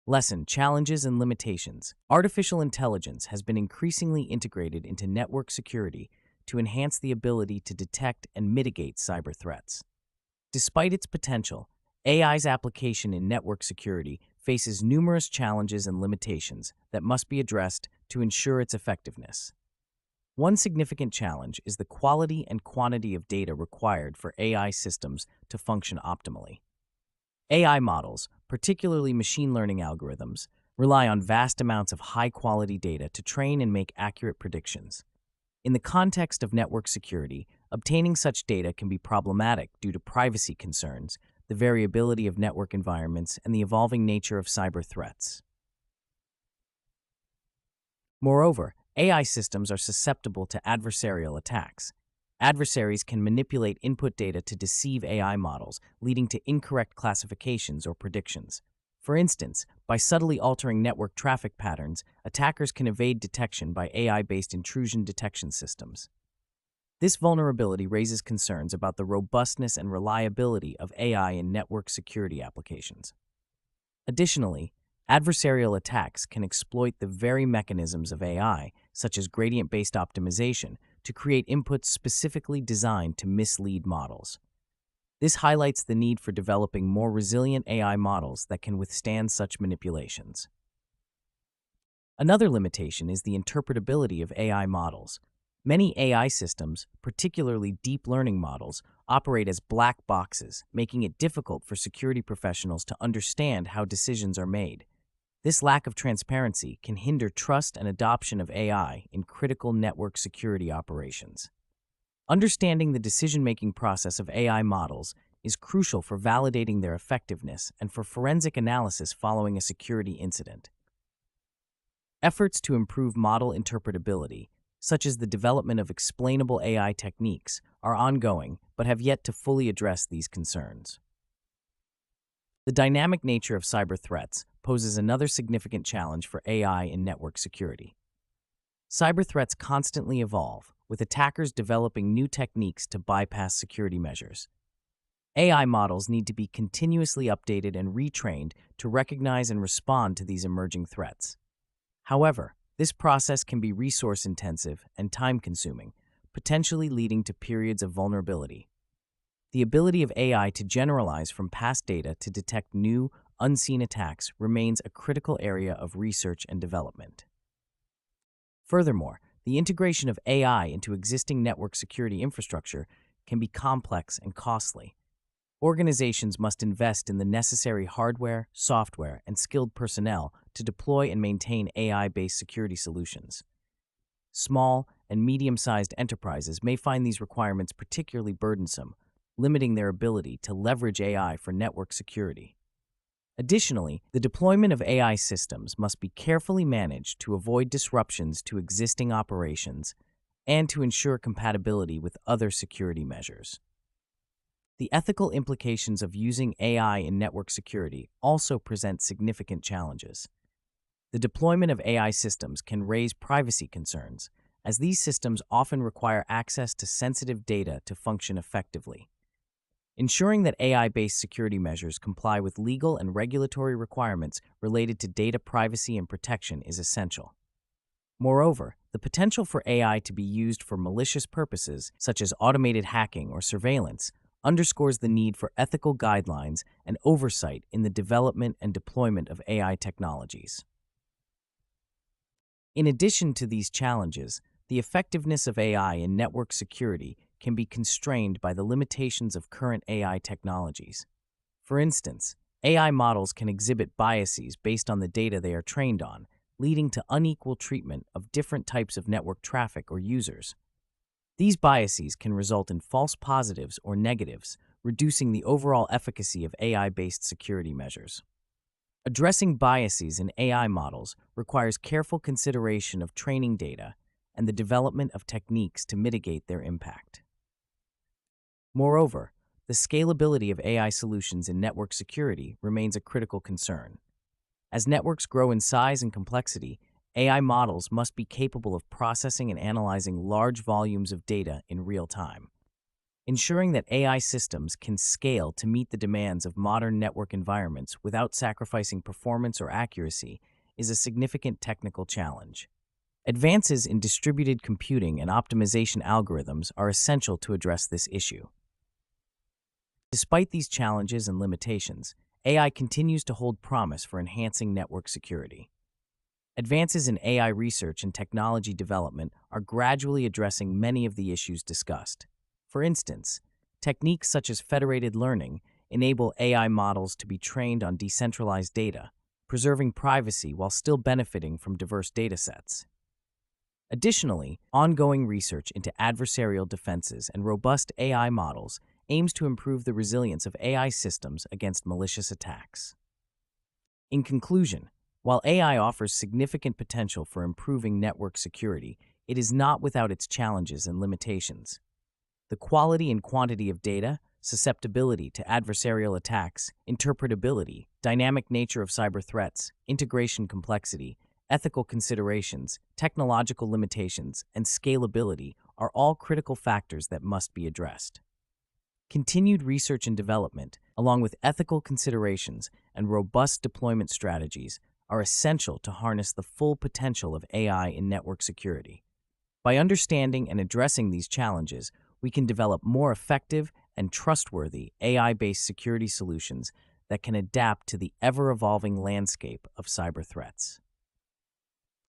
Lesson: Challenges and Limitations. Artificial intelligence has been increasingly integrated into network security to enhance the ability to detect and mitigate cyber threats. Despite its potential, AI's application in network security faces numerous challenges and limitations that must be addressed to ensure its effectiveness. One significant challenge is the quality and quantity of data required for AI systems to function optimally. AI models, particularly machine learning algorithms, rely on vast amounts of high-quality data to train and make accurate predictions. In the context of network security, obtaining such data can be problematic due to privacy concerns, the variability of network environments, and the evolving nature of cyber threats. Moreover, AI systems are susceptible to adversarial attacks. Adversaries can manipulate input data to deceive AI models, leading to incorrect classifications or predictions. For instance, by subtly altering network traffic patterns, attackers can evade detection by AI-based intrusion detection systems. This vulnerability raises concerns about the robustness and reliability of AI in network security applications. Additionally, adversarial attacks can exploit the very mechanisms of AI, such as gradient-based optimization, to create inputs specifically designed to mislead models. This highlights the need for developing more resilient AI models that can withstand such manipulations. Another limitation is the interpretability of AI models. Many AI systems, particularly deep learning models, operate as black boxes, making it difficult for security professionals to understand how decisions are made. This lack of transparency can hinder trust and adoption of AI in critical network security operations. Understanding the decision-making process of AI models is crucial for validating their effectiveness and for forensic analysis following a security incident. Efforts to improve model interpretability, such as the development of explainable AI techniques, are ongoing but have yet to fully address these concerns. The dynamic nature of cyber threats poses another significant challenge for AI in network security. Cyber threats constantly evolve, with attackers developing new techniques to bypass security measures. AI models need to be continuously updated and retrained to recognize and respond to these emerging threats. However, this process can be resource-intensive and time-consuming, potentially leading to periods of vulnerability. The ability of AI to generalize from past data to detect new, unseen attacks remains a critical area of research and development. Furthermore, the integration of AI into existing network security infrastructure can be complex and costly. Organizations must invest in the necessary hardware, software, and skilled personnel to deploy and maintain AI-based security solutions. Small and medium-sized enterprises may find these requirements particularly burdensome, limiting their ability to leverage AI for network security. Additionally, the deployment of AI systems must be carefully managed to avoid disruptions to existing operations and to ensure compatibility with other security measures. The ethical implications of using AI in network security also present significant challenges. The deployment of AI systems can raise privacy concerns, as these systems often require access to sensitive data to function effectively. Ensuring that AI-based security measures comply with legal and regulatory requirements related to data privacy and protection is essential. Moreover, the potential for AI to be used for malicious purposes, such as automated hacking or surveillance, underscores the need for ethical guidelines and oversight in the development and deployment of AI technologies. In addition to these challenges, the effectiveness of AI in network security can be constrained by the limitations of current AI technologies. For instance, AI models can exhibit biases based on the data they are trained on, leading to unequal treatment of different types of network traffic or users. These biases can result in false positives or negatives, reducing the overall efficacy of AI-based security measures. Addressing biases in AI models requires careful consideration of training data and the development of techniques to mitigate their impact. Moreover, the scalability of AI solutions in network security remains a critical concern. As networks grow in size and complexity, AI models must be capable of processing and analyzing large volumes of data in real time. Ensuring that AI systems can scale to meet the demands of modern network environments without sacrificing performance or accuracy is a significant technical challenge. Advances in distributed computing and optimization algorithms are essential to address this issue. Despite these challenges and limitations, AI continues to hold promise for enhancing network security. Advances in AI research and technology development are gradually addressing many of the issues discussed. For instance, techniques such as federated learning enable AI models to be trained on decentralized data, preserving privacy while still benefiting from diverse datasets. Additionally, ongoing research into adversarial defenses and robust AI models aims to improve the resilience of AI systems against malicious attacks. In conclusion, while AI offers significant potential for improving network security, it is not without its challenges and limitations. The quality and quantity of data, susceptibility to adversarial attacks, interpretability, dynamic nature of cyber threats, integration complexity, ethical considerations, technological limitations, and scalability are all critical factors that must be addressed. Continued research and development, along with ethical considerations and robust deployment strategies, are essential to harness the full potential of AI in network security. By understanding and addressing these challenges, we can develop more effective and trustworthy AI-based security solutions that can adapt to the ever-evolving landscape of cyber threats.